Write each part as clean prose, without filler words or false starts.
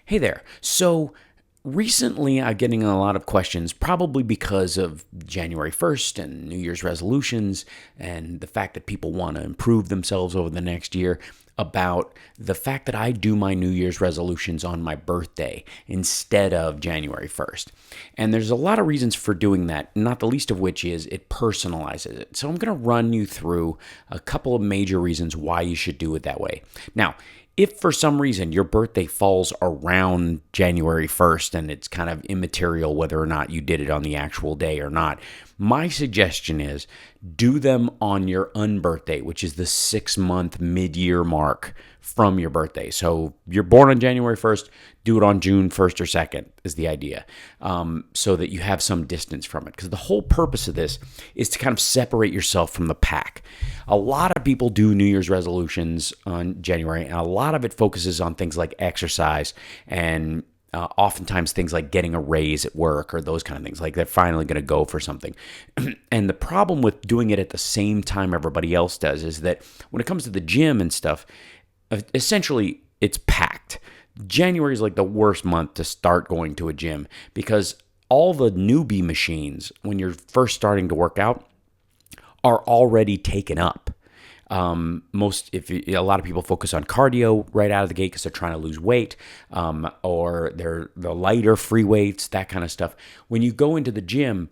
Hey there. So recently I'm getting a lot of questions, probably because of January 1st and New Year's resolutions and the fact that people want to improve themselves over the next year, about the fact that I do my New Year's resolutions on my birthday instead of January 1st. And there's a lot of reasons for doing that, not the least of which is it personalizes it. So I'm going to run you through a couple of major reasons why you should do it that way. Now, if for some reason your birthday falls around January 1st and it's kind of immaterial whether or not you did it on the actual day or not, my suggestion is do them on your unbirthday, which is the 6-month mid-year mark from your birthday. So you're born on January 1st, do it on June 1st or 2nd is the idea, so that you have some distance from it. Because the whole purpose of this is to kind of separate yourself from the pack. A lot of people do New Year's resolutions on January, and a lot of it focuses on things like exercise and oftentimes things like getting a raise at work or those kind of things, like they're finally going to go for something. And the problem with doing it at the same time everybody else does is that when it comes to the gym and stuff, essentially it's packed. January is like the worst month to start going to a gym because all the newbie machines, when you're first starting to work out, are already taken up. A lot of people focus on cardio right out of the gate because they're trying to lose weight, or they're the lighter free weights, that kind of stuff. When you go into the gym,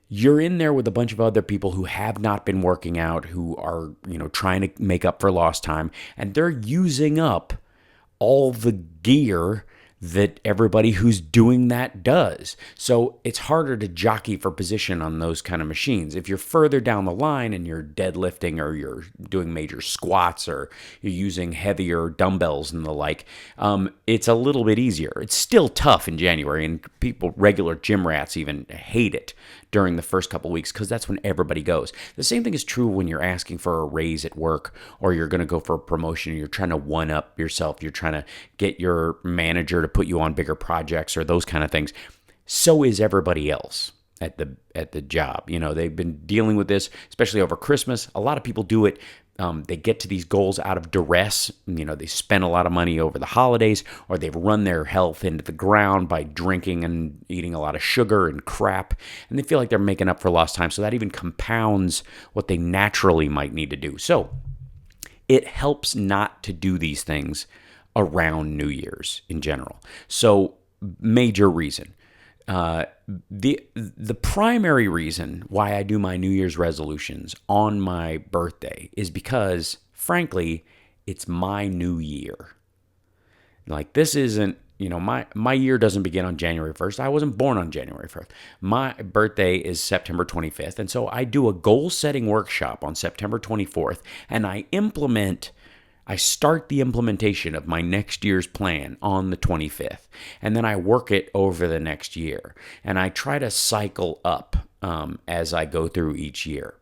you're in there with a bunch of other people who have not been working out, who are, trying to make up for lost time, and they're using up all the gear that everybody who's doing that does. So it's harder to jockey for position on those kind of machines. If you're further down the line and you're deadlifting or you're doing major squats or you're using heavier dumbbells and the like, it's a little bit easier. It's still tough in January, and regular gym rats even hate it during the first couple weeks because that's when everybody goes. The same thing is true when you're asking for a raise at work, or you're going to go for a promotion, or you're trying to one-up yourself, you're trying to get your manager to put you on bigger projects or those kind of things. So is everybody else at the job. They've been dealing with this, especially over Christmas. A lot of people do it. They get to these goals out of duress. They spend a lot of money over the holidays, or they've run their health into the ground by drinking and eating a lot of sugar and crap, and they feel like they're making up for lost time. So that even compounds what they naturally might need to do. So it helps not to do these things around New Year's in general. So major reason. The primary reason why I do my New Year's resolutions on my birthday is because, frankly, it's my new year. Like, this isn't, my year doesn't begin on January 1st. I wasn't born on January 1st. My birthday is September 25th. And so I do a goal setting workshop on September 24th, and I start the implementation of my next year's plan on the 25th, and then I work it over the next year, and I try to cycle up as I go through each year.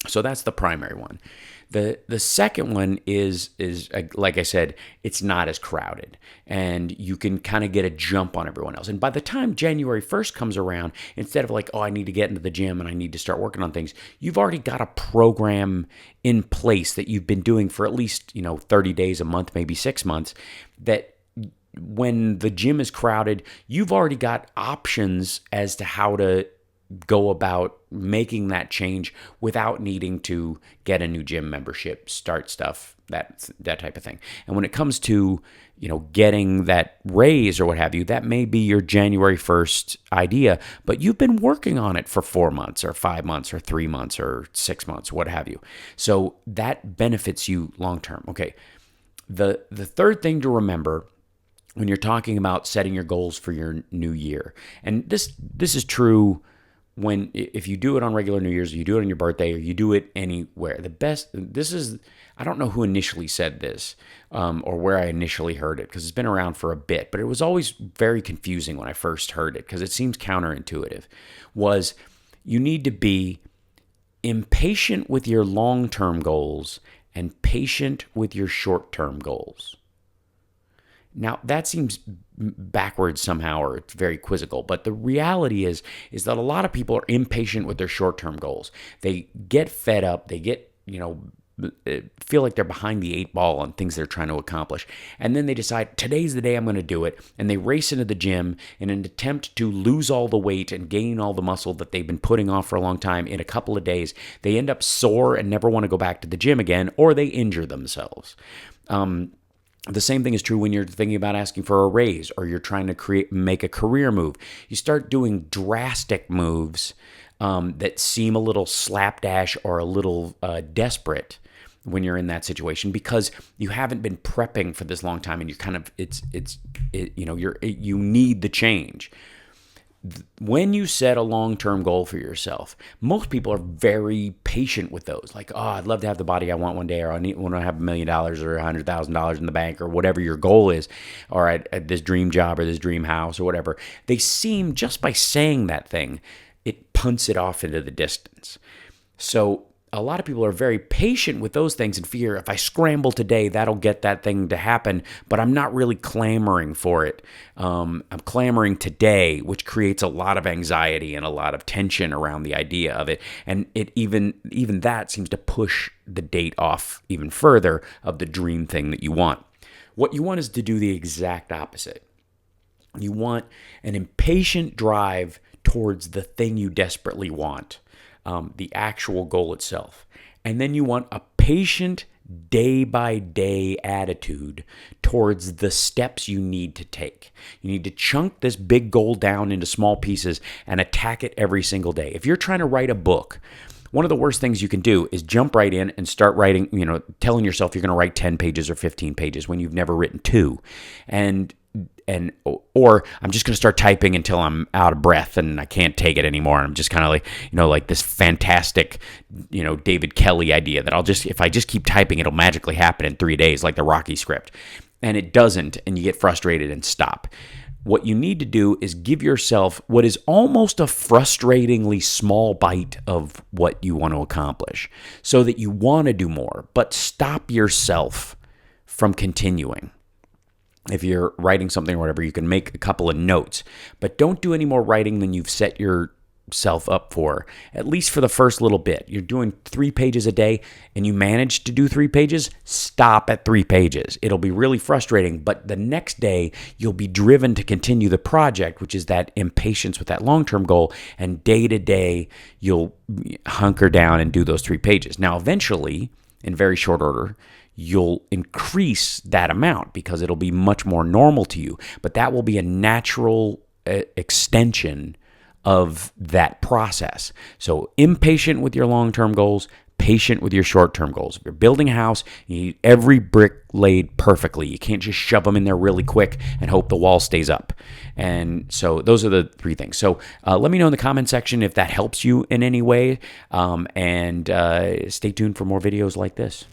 So that's the primary one. The second one is like I said, it's not as crowded, and you can kind of get a jump on everyone else. And by the time January 1st comes around, instead of like, oh, I need to get into the gym and I need to start working on things, you've already got a program in place that you've been doing for at least 30 days, a month, maybe 6 months, that when the gym is crowded, you've already got options as to how to go about making that change without needing to get a new gym membership, start stuff, that type of thing. And when it comes to, getting that raise or what have you, that may be your January 1st idea, but you've been working on it for 4 months or 5 months or 3 months or 6 months, what have you. So that benefits you long term. Okay. The third thing to remember when you're talking about setting your goals for your new year, and this is true if you do it on regular New Year's, or you do it on your birthday, or you do it anywhere. I don't know who initially said this, or where I initially heard it, because it's been around for a bit, but it was always very confusing when I first heard it, because it seems counterintuitive, was you need to be impatient with your long-term goals and patient with your short-term goals. Now, that seems backwards somehow, or it's very quizzical, but the reality is that a lot of people are impatient with their short-term goals. They get fed up, they get, feel like they're behind the 8 ball on things they're trying to accomplish. And then they decide, today's the day I'm going to do it. And they race into the gym in an attempt to lose all the weight and gain all the muscle that they've been putting off for a long time in a couple of days. They end up sore and never want to go back to the gym again, or they injure themselves. The same thing is true when you're thinking about asking for a raise or you're trying to make a career move. You start doing drastic moves that seem a little slapdash or a little desperate when you're in that situation, because you haven't been prepping for this long time, and you're kind of you need the change. When you set a long-term goal for yourself, most people are very patient with those. Like, oh, I'd love to have the body I want one day, or I want to have $1 million or $100,000 in the bank, or whatever your goal is, or at this dream job or this dream house or whatever. They seem, just by saying that thing, it punts it off into the distance. So a lot of people are very patient with those things and fear, if I scramble today, that'll get that thing to happen, but I'm not really clamoring for it. I'm clamoring today, which creates a lot of anxiety and a lot of tension around the idea of it. And it even that seems to push the date off even further of the dream thing that you want. What you want is to do the exact opposite. You want an impatient drive towards the thing you desperately want. The actual goal itself. And then you want a patient day-by-day attitude towards the steps you need to take. You need to chunk this big goal down into small pieces and attack it every single day. If you're trying to write a book, one of the worst things you can do is jump right in and start writing, telling yourself you're going to write 10 pages or 15 pages when you've never written 2. Or I'm just going to start typing until I'm out of breath and I can't take it anymore. And I'm just kind of like this fantastic, David Kelly idea that if I just keep typing, it'll magically happen in 3 days, like the Rocky script. And it doesn't, and you get frustrated and stop. What you need to do is give yourself what is almost a frustratingly small bite of what you want to accomplish, so that you want to do more, but stop yourself from continuing. If you're writing something or whatever, you can make a couple of notes, but don't do any more writing than you've set yourself up for, at least for the first little bit. You're doing 3 pages a day and you manage to do 3 pages, stop at 3 pages. It'll be really frustrating, but the next day you'll be driven to continue the project, which is that impatience with that long-term goal, and day to day you'll hunker down and do those 3 pages. Now, eventually, in very short order, you'll increase that amount because it'll be much more normal to you. But that will be a natural extension of that process. So impatient with your long-term goals, patient with your short-term goals. If you're building a house, you need every brick laid perfectly. You can't just shove them in there really quick and hope the wall stays up. And so those are the 3 things. So let me know in the comment section if that helps you in any way. And stay tuned for more videos like this.